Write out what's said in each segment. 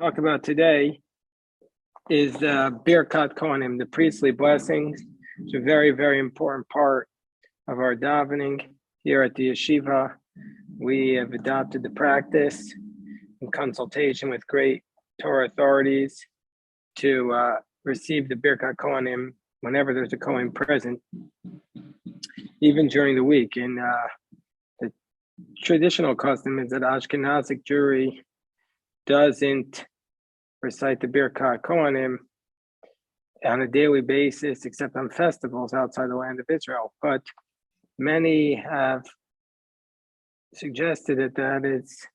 Talk about today is the Birkat Kohanim, the priestly blessings. It's a very, very important part of our davening here at the yeshiva. We have adopted the practice in consultation with great Torah authorities to receive the Birkat Kohanim whenever there's a Kohen present, even during the week. And the traditional custom is that Ashkenazic Jewry doesn't recite the Birkat Kohanim on a daily basis, except on festivals outside the land of Israel. But many have suggested that is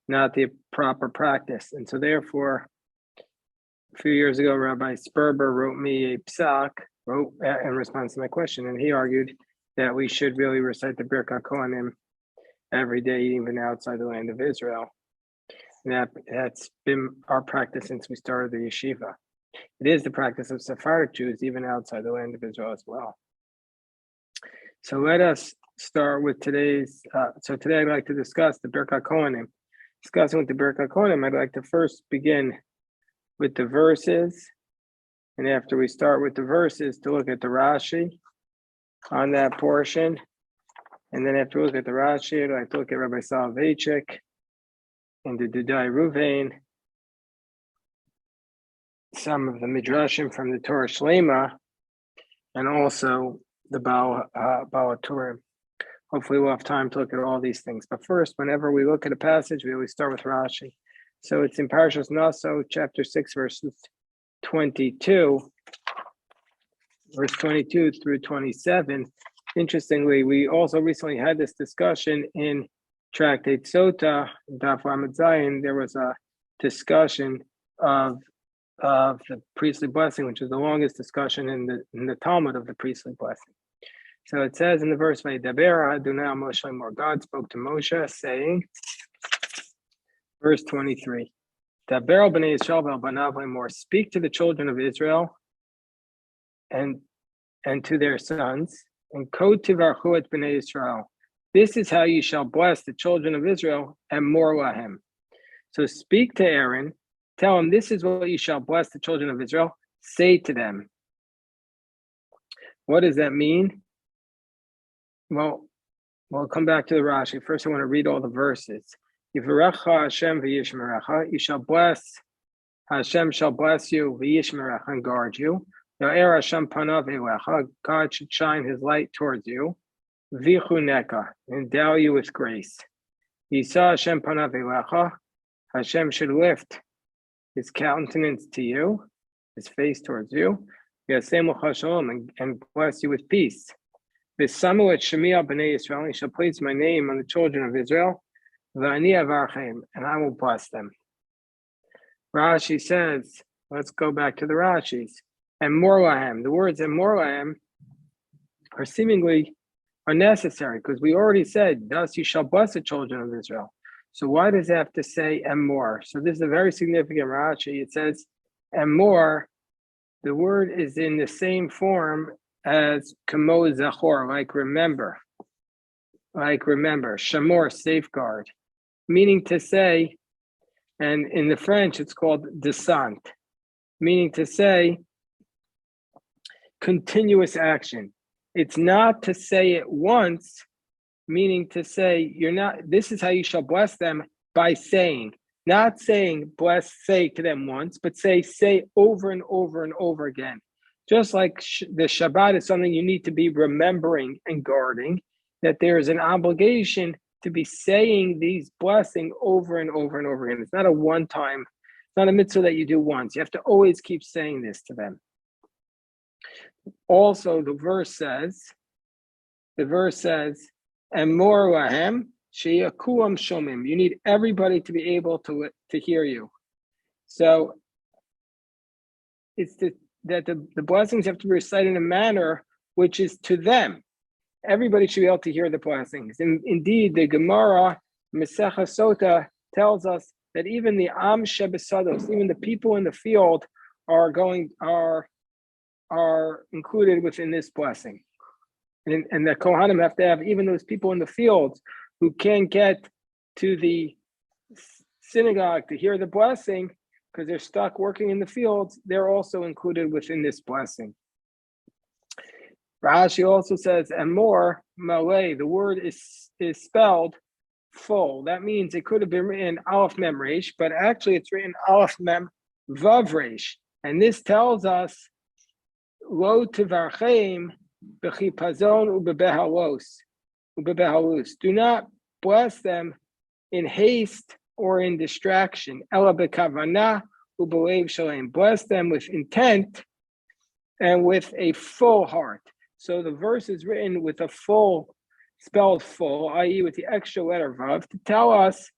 not the proper practice. And so therefore, a few years ago, Rabbi Sperber wrote me a psak, in response to my question, and he argued that we should really recite the Birkat Kohanim every day, even outside the land of Israel. And that's been our practice since we started the yeshiva. It is the practice of Sephardic Jews, even outside the land of Israel as well. So let us start with today's, so today I'd like to discuss the Birkat Kohanim. Discussing with the Birkat Kohanim, I'd like to first begin with the verses. And after we start with the verses, to look at the Rashi on that portion. And then after we look at the Rashi, I'd like to look at Rabbi Soloveitchik and the Dudai Ruvain, some of the Midrashim from the Torah Shlema, and also the Baal Turim. Hopefully we'll have time to look at all these things. But first, whenever we look at a passage, we always start with Rashi. So it's in Parshas Nassoh, chapter 6, verse 22 through 27. Interestingly, we also recently had this discussion in Tractate Sota, Daf Lamed Zayin. There was a discussion of the priestly blessing, which is the longest discussion in the Talmud of the priestly blessing. So it says in the verse, "Vaydaber Adonai al Moshe Lemor," God spoke to Moshe, saying, verse 23, "Daber al bnei Yisrael ve'al banav lemor," speak to the children of Israel and to their sons, and ko tivarchu et bnei Yisrael. This is how you shall bless the children of Israel, and more lahem. So speak to Aaron, tell him, this is what you shall bless the children of Israel. Say to them. What does that mean? Well, we'll come back to the Rashi. First, I want to read all the verses. Yivarecha Hashem v'yishmerecha. You shall bless, Hashem shall bless you, v'yishmerecha, and guard you. Ya'er Hashem panav elecha. God should shine his light towards you. Vichuneka, endow you with grace. Yisa Hashem panav elecha. Hashem should lift his countenance to you, his face towards you. Yasemu Shalom, and bless you with peace. V'samu et shemi al bnei Yisrael. He shall place my name on the children of Israel. V'ani avarchem, and I will bless them. Rashi says, let's go back to the Rashis. And more lahem. The words and more lahem are seemingly necessary, because we already said, thus you shall bless the children of Israel. So why does it have to say and more? So this is a very significant Rashi. It says and more. The word is in the same form as kamo zachor, like remember, shamor, safeguard, meaning to say, and in the French it's called descente, meaning to say continuous action. It's not to say it once, meaning to say this is how you shall bless them by saying, not saying say to them once, but say over and over and over again. Just like the Shabbat is something you need to be remembering and guarding, that there is an obligation to be saying these blessings over and over and over again. It's not a one-time, it's not a mitzvah that you do once. You have to always keep saying this to them. Also, the verse says, and more lahem sheyakuam shomim. You need everybody to be able to hear you. So it's that the blessings have to be recited in a manner which is to them. Everybody should be able to hear the blessings. And indeed, the Gemara, Masechah Sota, tells us that even the Am Shebesados, even the people in the field, are included within this blessing. And the Kohanim have to have even those people in the fields who can't get to the synagogue to hear the blessing, because they're stuck working in the fields, they're also included within this blessing. Rashi also says, and more, malay, the word is spelled full. That means it could have been written Aleph Mem Resh, but actually it's written Aleph Mem Vav Resh. And this tells us, Lo tivarcheim b'chipazon ubebehalus. Do not bless them in haste or in distraction. Ela b'kavana ubelev shalem. Bless them with intent and with a full heart. So the verse is written with a full, spelled full, i.e. with the extra letter Vav, to tell us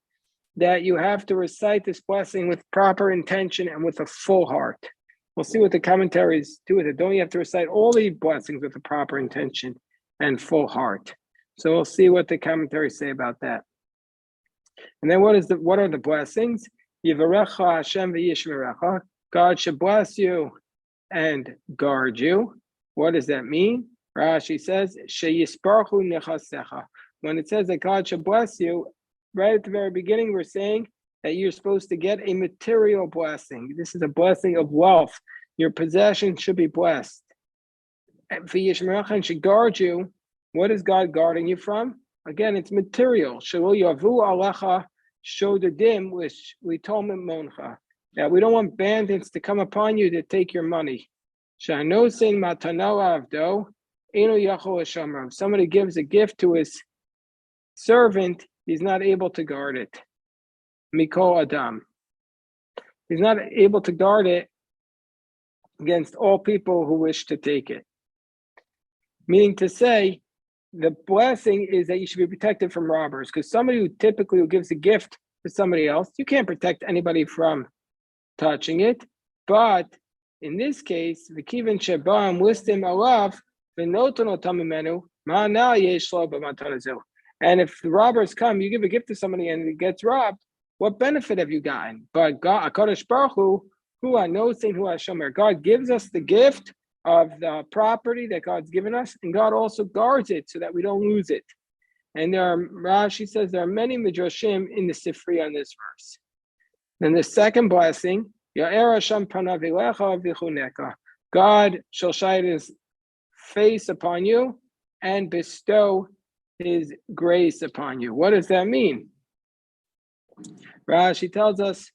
that you have to recite this blessing with proper intention and with a full heart. We'll see what the commentaries do with it. Don't you have to recite all the blessings with a proper intention and full heart? So we'll see what the commentaries say about that. And then what are the blessings? Yivarecha Hashem v'yishmerecha. God should bless you and guard you. What does that mean? Rashi says, Sheyisparchu nechasecha. When it says that God should bless you, right at the very beginning, we're saying that you're supposed to get a material blessing. This is a blessing of wealth. Your possession should be blessed. And v'yishmerecha should guard you. What is God guarding you from? Again, it's material. Shelo yavu alecha shodadim, which we told him moncha. That we don't want bandits to come upon you to take your money. Shanosin matano avdo eno yachol hashamrav. Somebody gives a gift to his servant, he's not able to guard it. Mikol adam. He's not able to guard it against all people who wish to take it. Meaning to say, the blessing is that you should be protected from robbers, because somebody who typically gives a gift to somebody else, you can't protect anybody from touching it. But in this case, v'kiven shebam listim alav v'noton otam mimenu ma'ana yesh lo b'matan hazu. And if the robbers come, you give a gift to somebody and it gets robbed, what benefit have you gotten? But God, HaKadosh Baruch Hu anosin hu hashomer. God gives us the gift of the property that God's given us, and God also guards it so that we don't lose it. And Rashi says there are many midrashim in the Sifri on this verse. Then the second blessing, Ya'er Hashem panav elecha v'chuneka. God shall shine his face upon you and bestow his grace upon you. What does that mean? Rashi tells us,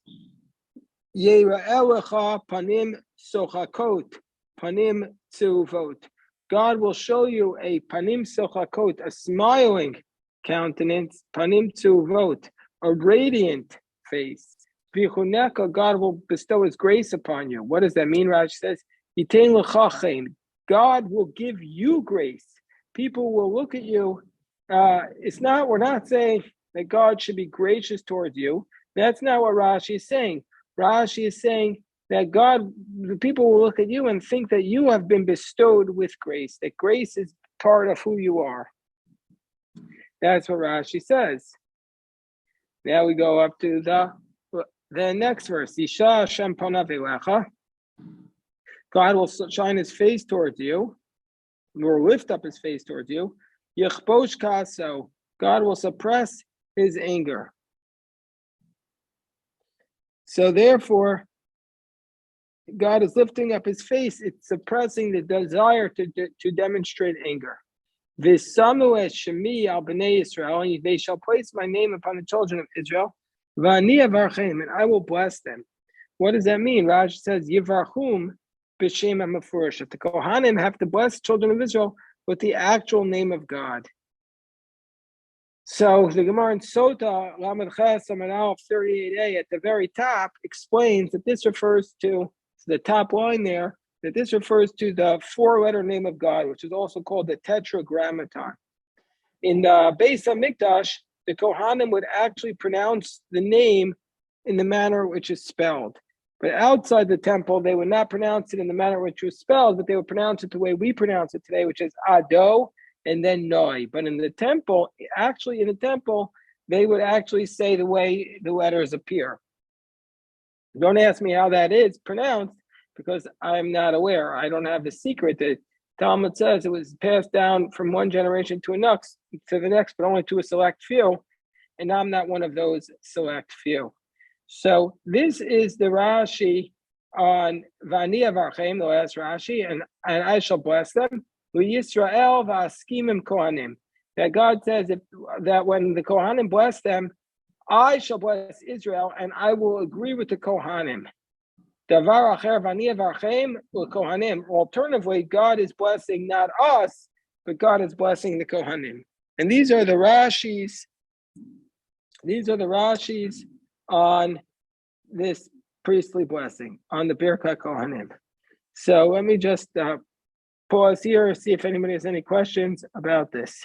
Yera'elecha panim sochakot, panim tzuvot. God will show you a panim sochakot, a smiling countenance, panim tzuvot, a radiant face. V'chuneka, God will bestow his grace upon you. What does that mean? Rashi says, Yitain l'chachem. God will give you grace. People will look at you. We're not saying that God should be gracious towards you. That's not what Rashi is saying. Rashi is saying that the people will look at you and think that you have been bestowed with grace, that grace is part of who you are. That's what Rashi says. Now we go up to the next verse. Yisha Hashem panav elecha. God will shine his face towards you, or lift up his face towards you. Yichbosh kaso. God will suppress his anger. So therefore, God is lifting up his face. It's suppressing the desire to demonstrate anger. V'samu es shemi al bnei Yisrael, and they shall place my name upon the children of Israel. V'ani avarchem, and I will bless them. What does that mean? Rashi says, Yivarchum b'shem ha'mefurish. The Kohanim have to bless children of Israel with the actual name of God. So the Gemara in Sota, Lamed Ches, Amud Aleph 38a, at the very top, explains that this refers to the top line there, that this refers to the four-letter name of God, which is also called the Tetragrammaton. In the Beis HaMikdash, the Kohanim would actually pronounce the name in the manner which is spelled. But outside the temple, they would not pronounce it in the manner which was spelled, but they would pronounce it the way we pronounce it today, which is Ado, and then Noi. But in the temple, they would actually say the way the letters appear. Don't ask me how that is pronounced, because I'm not aware. I don't have the secret. The Talmud says it was passed down from one generation to the next, but only to a select few, and I'm not one of those select few. So this is the Rashi on Vani Avarchem, the last Rashi, and I shall bless them. Yisrael v'askimim Kohanim. That God says that when the Kohanim bless them, I shall bless Israel, and I will agree with the Kohanim. Davar acher v'ani avarchem l'Kohanim. Alternatively, God is blessing not us, but God is blessing the Kohanim. And these are the Rashis. These are the Rashis on this priestly blessing, on the Birkas Kohanim. So let me just pause here, see if anybody has any questions about this.